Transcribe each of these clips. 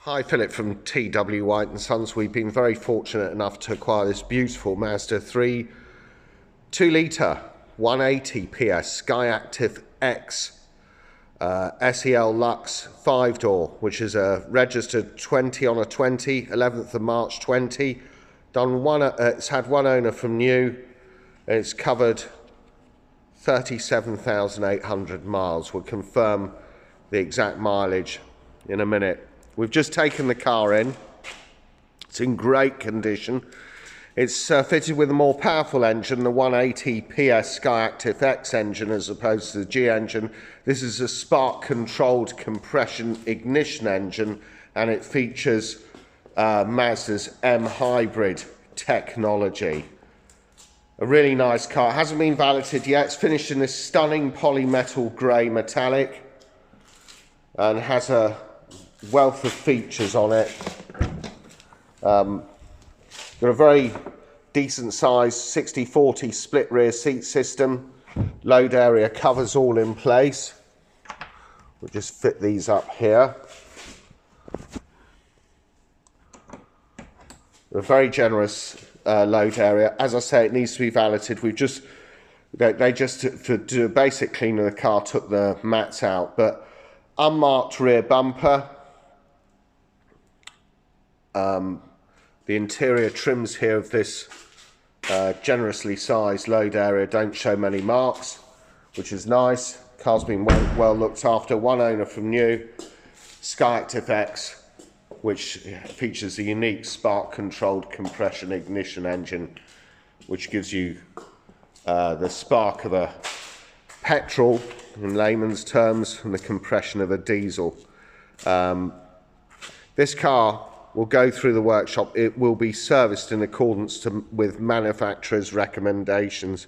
Hi, Philip from TW White and Sons. We've been very fortunate enough to acquire this beautiful Mazda 3 2-litre 180 PS SKYACTIV-X SE-L Lux 5-door, which is a registered 20 on a 20, 11th of March 20. It's had one owner from new. It's covered 37,800 miles. We'll confirm the exact mileage in a minute. We've just taken the car in. It's in great condition. It's fitted with a more powerful engine, the 180 PS SKYACTIV-X engine as opposed to the G engine. This is a spark controlled compression ignition engine, and it features Mazda's M hybrid technology. A really nice car. It hasn't been valeted yet. It's finished in this stunning Polymetal Grey Metallic and has a wealth of features on it. Got a very decent size 60/40 split rear seat system. Load area covers all in place. We'll just fit these up here. A very generous load area. As I say, it needs to be valeted. We've just they just to do a basic clean of the car took the mats out, but unmarked rear bumper. The interior trims here of this generously sized load area don't show many marks, which is nice. Car's been well looked after. One owner from new. SKYACTIV-X, which features a unique spark controlled compression ignition engine, which gives you the spark of a petrol in layman's terms and the compression of a diesel. This car will go through the workshop. It will be serviced in accordance with manufacturer's recommendations.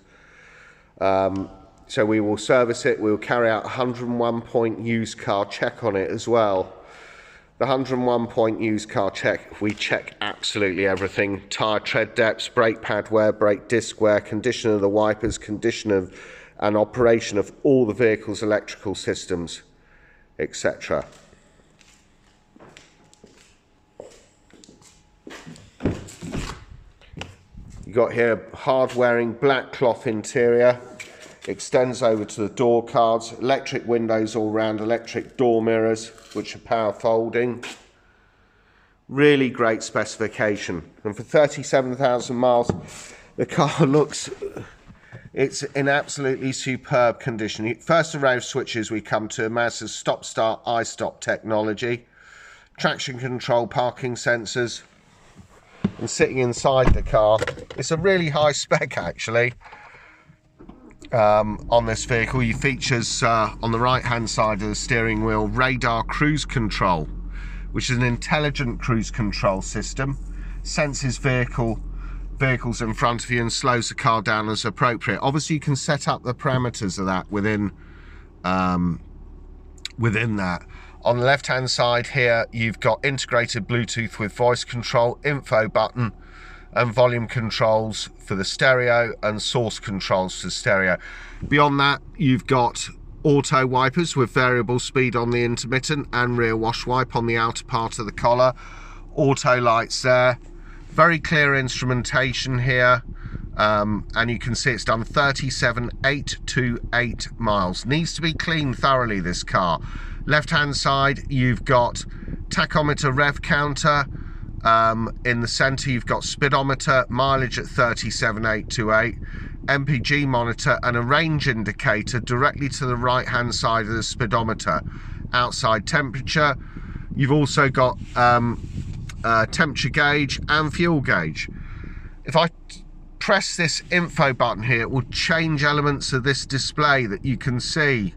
So we will service it. We'll carry out a 101-point used car check on it as well. The 101-point used car check, we check absolutely everything. Tyre tread depths, brake pad wear, brake disc wear, condition of the wipers, condition of and operation of all the vehicle's electrical systems, etc. You got here hard wearing black cloth interior, extends over to the door cards, electric windows all round, electric door mirrors which are power folding. Really great specification, and for 37,000 miles the car looks, it's in absolutely superb condition. First array of switches we come to Mazda's stop start I-stop technology, traction control, parking sensors. And sitting inside the car, it's a really high spec actually on this vehicle. It features on the right hand side of the steering wheel radar cruise control, which is an intelligent cruise control system, senses vehicles in front of you and slows the car down as appropriate. Obviously you can set up the parameters of that within that. On the left hand side here you've got integrated Bluetooth with voice control, info button and volume controls for the stereo and source controls for stereo. Beyond that you've got auto wipers with variable speed on the intermittent and rear wash wipe on the outer part of the collar. Auto lights there. Very clear instrumentation here. And you can see it's done 37,828 miles. Needs to be cleaned thoroughly, this car. Left hand side you've got tachometer, rev counter. In the center you've got speedometer, mileage at 37,828, MPG monitor and a range indicator directly to the right hand side of the speedometer. Outside temperature. You've also got temperature gauge and fuel gauge. If I press this info button here, it will change elements of this display that you can see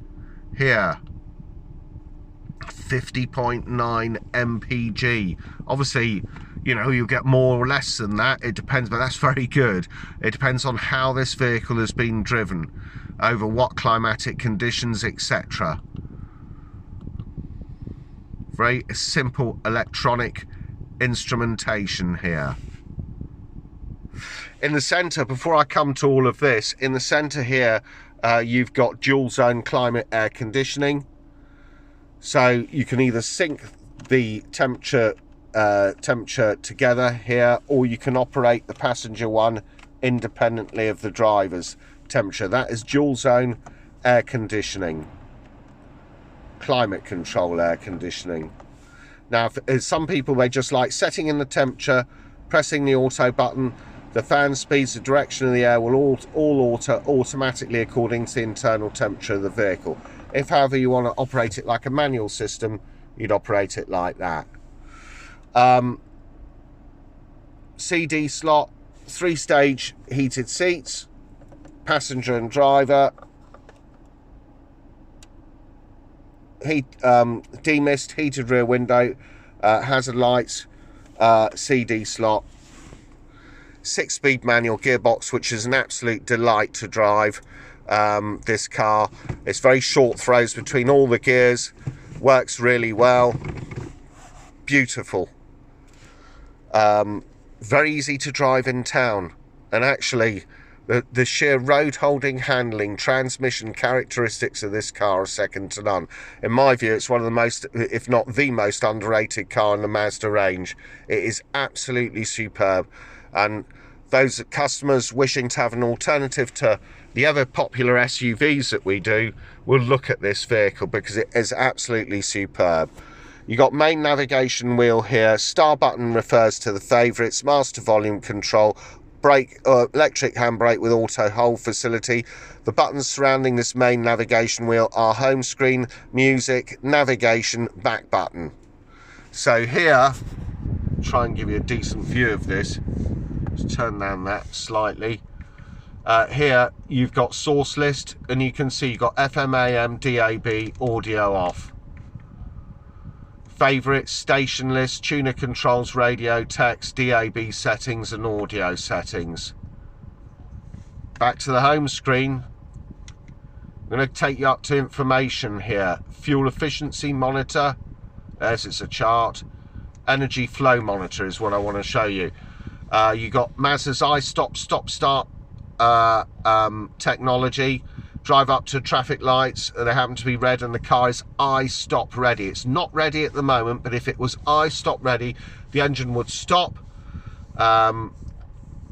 here. 50.9 mpg. Obviously, you know, you'll get more or less than that. It depends, but that's very good. It depends on how this vehicle has been driven, over what climatic conditions, etc. Very simple electronic instrumentation here. In the center, before I come to all of this, in the center here you've got dual zone climate air conditioning, so you can either sync the temperature together here, or you can operate the passenger one independently of the driver's temperature. That is dual zone air conditioning, climate control air conditioning. Now, some people, they just like setting in the temperature, pressing the auto button. The fan speeds, the direction of the air will all alter automatically according to the internal temperature of the vehicle. If, however, you want to operate it like a manual system, you'd operate it like that. CD slot, 3-stage heated seats, passenger and driver, demist, heated rear window, hazard lights, CD slot, 6-speed manual gearbox, which is an absolute delight to drive. This car, it's very short throws between all the gears, works really well, beautiful, very easy to drive in town, and actually the sheer road holding, handling, transmission characteristics of this car are second to none. In my view, it's one of the most, if not the most underrated car in the Mazda range. It is absolutely superb, and those customers wishing to have an alternative to the other popular SUVs that we do will look at this vehicle, because it is absolutely superb. You got main navigation wheel here, star button refers to the favourites, master volume control, brake, electric handbrake with auto hold facility. The buttons surrounding this main navigation wheel are home screen, music, navigation, back button. So here, try and give you a decent view of this. Let's turn down that slightly. Here you've got source list, and you can see you've got FM, AM, DAB, audio off. Favourites, station list, tuner controls, radio, text, DAB settings and audio settings. Back to the home screen. I'm going to take you up to information here. Fuel efficiency monitor. There's it's a chart. Energy flow monitor is what I want to show you. You got Mazda's I-Stop, stop-start technology. Drive up to traffic lights, they happen to be red, and the car is I-Stop ready. It's not ready at the moment, but if it was I-Stop ready, the engine would stop by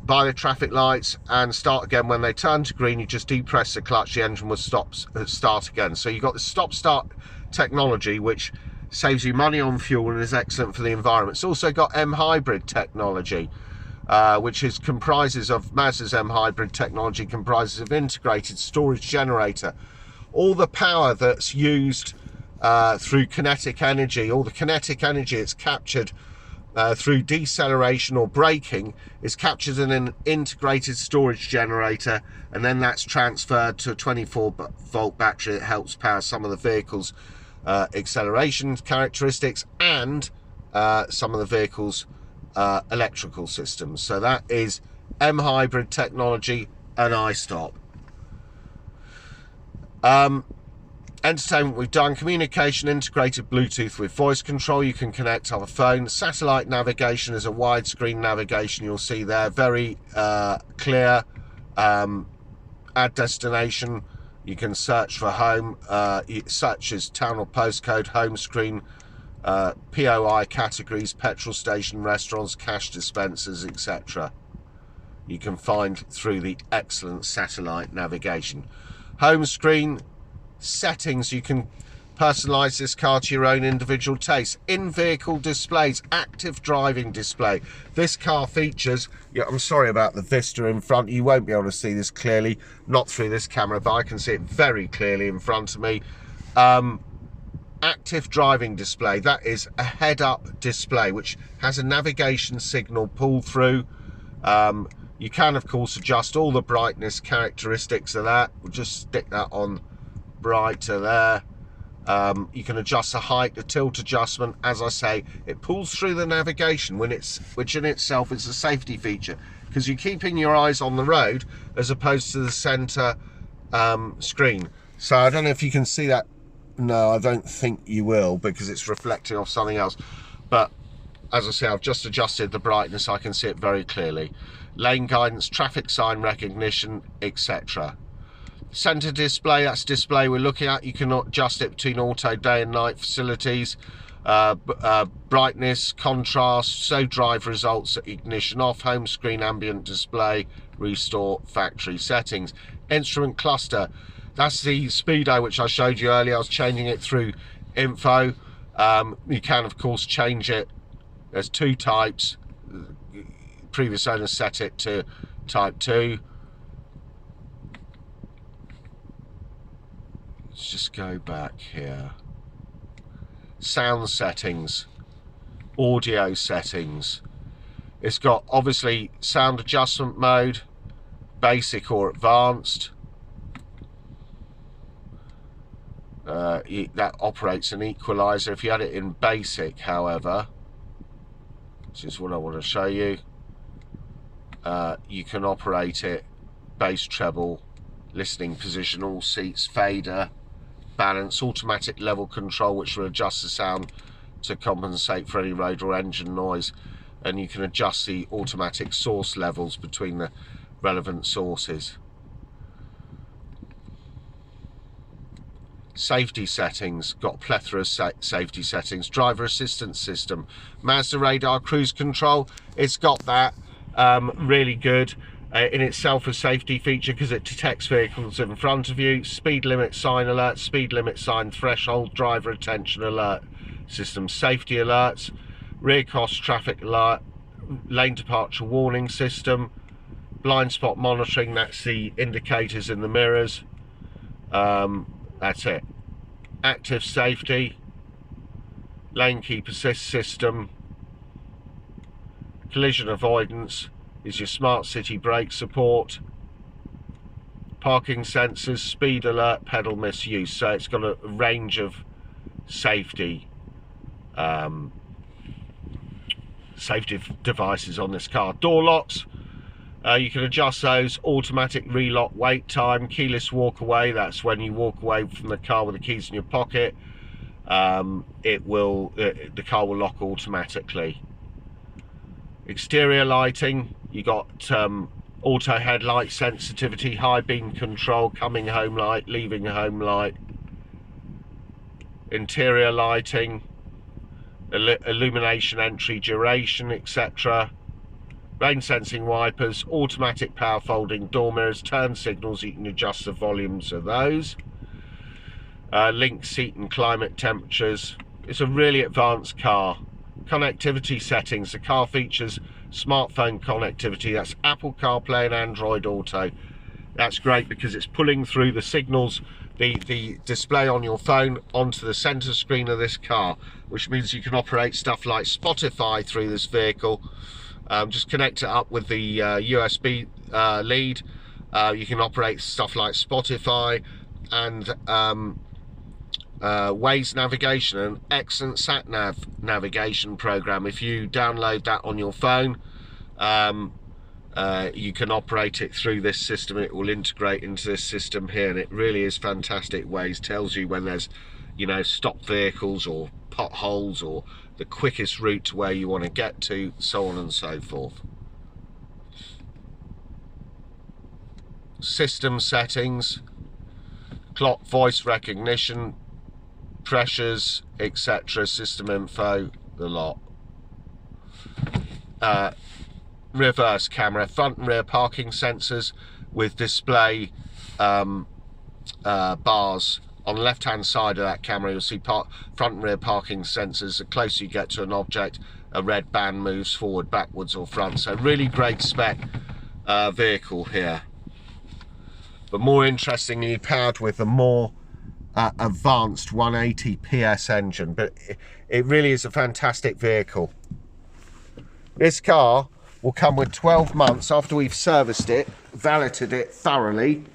the traffic lights and start again. When they turn to green, you just depress the clutch, the engine would start again. So you've got the stop-start technology, which saves you money on fuel and is excellent for the environment. It's also got M-Hybrid technology, which comprises of Mazda's M-Hybrid technology, comprises of integrated storage generator. All the power that's used through kinetic energy, all the kinetic energy it's captured through deceleration or braking, is captured in an integrated storage generator, and then that's transferred to a 24-volt battery that helps power some of the vehicle's acceleration characteristics and some of the vehicle's electrical systems. So that is M-Hybrid technology and I-Stop. Entertainment we've done, communication, integrated Bluetooth with voice control. You can connect other phones. Satellite navigation is a widescreen navigation, you'll see there, very clear. Add destination, you can search for home, such as town or postcode, home screen, POI categories, petrol station, restaurants, cash dispensers, etc. You can find through the excellent satellite navigation. Home screen, settings, you can personalize this car to your own individual taste. In-vehicle displays, active driving display. This car features, I'm sorry about the vista in front, you won't be able to see this clearly, not through this camera, but I can see it very clearly in front of me. Active driving display, that is a head-up display which has a navigation signal pull through. You can of course adjust all the brightness characteristics of that. We'll just stick that on brighter there. You can adjust the height, the tilt adjustment. As I say, it pulls through the navigation, which in itself is a safety feature, because you're keeping your eyes on the road as opposed to the center screen. So I don't know if you can see that. No, I don't think you will, because it's reflecting off something else. But as I say, I've just adjusted the brightness, I can see it very clearly. Lane guidance, traffic sign recognition, etc. Center display, that's display we're looking at. You can adjust it between auto, day and night facilities. brightness, contrast, show drive results, ignition off, home screen, ambient display, restore factory settings. Instrument cluster, that's the speedo which I showed you earlier. I was changing it through info. You can of course change it. There's two types. Previous owner set it to type 2. Let's just go back here. Sound settings, audio settings. It's got obviously sound adjustment mode, basic or advanced. That operates an equalizer. If you had it in basic, however, which is what I want to show you, you can operate it bass, treble, listening position, all seats, fader, balance, automatic level control which will adjust the sound to compensate for any road or engine noise, and you can adjust the automatic source levels between the relevant sources. Safety settings, got a plethora of safety settings. Driver assistance system, Mazda radar, cruise control, it's got that. Really good in itself a safety feature because it detects vehicles in front of you. Speed limit sign alert, speed limit sign threshold, driver attention alert system, safety alerts, rear cross traffic alert, lane departure warning system, blind spot monitoring, that's the indicators in the mirrors. That's it. Active safety, lane keep assist system, collision avoidance is your smart city brake support, parking sensors, speed alert, pedal misuse. So it's got a range of safety devices on this car. Door locks, you can adjust those, automatic relock wait time, keyless walk away, that's when you walk away from the car with the keys in your pocket. The car will lock automatically. Exterior lighting, you got auto headlight sensitivity, high beam control, coming home light, leaving home light. Interior lighting, illumination entry duration, etc. Rain sensing wipers, automatic power folding door mirrors, turn signals, you can adjust the volumes of those. Link seat and climate temperatures. It's a really advanced car. Connectivity settings, the car features smartphone connectivity, that's Apple CarPlay and Android Auto. That's great because it's pulling through the signals, the display on your phone onto the center screen of this car, which means you can operate stuff like Spotify through this vehicle. Just connect it up with the USB lead. You can operate stuff like Spotify and Waze navigation, an excellent sat-nav navigation program. If you download that on your phone, you can operate it through this system. It will integrate into this system here, and it really is fantastic. Waze tells you when there's, you know, stopped vehicles or potholes or the quickest route to where you want to get to, so on and so forth. System settings, clock, voice recognition, pressures, etc., system info, the lot. Reverse camera, front and rear parking sensors with display bars. On the left hand side of that camera you'll see front and rear parking sensors. The closer you get to an object, a red band moves forward, backwards or front. So really great spec vehicle here, but more interestingly powered with a more advanced 180 PS engine. But it really is a fantastic vehicle. This car will come with 12 months after we've serviced it, valeted it thoroughly.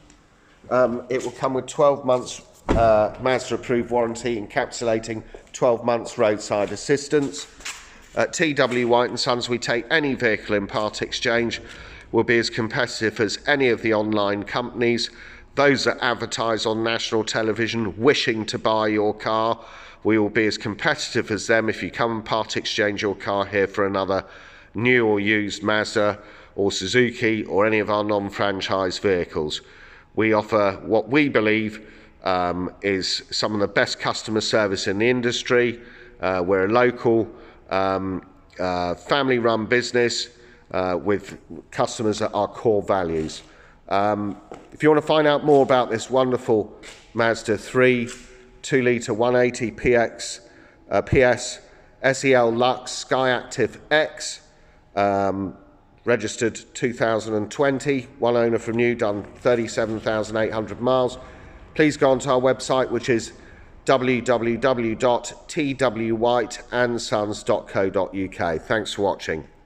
It will come with 12 months Mazda approved warranty, encapsulating 12 months roadside assistance. At TW White & Sons, we take any vehicle in part exchange. We'll be as competitive as any of the online companies. Those that advertise on national television wishing to buy your car, we will be as competitive as them if you come and part exchange your car here for another new or used Mazda or Suzuki or any of our non-franchise vehicles. We offer what we believe is some of the best customer service in the industry, We're a local family-run business with customers at our core values. If you want to find out more about this wonderful Mazda 3 2-litre 180 PS SE-L Lux SKYACTIV-X, registered 2020, one owner from new, done 37,800 miles, please go onto our website, which is www.twhiteandsons.co.uk. Thanks for watching.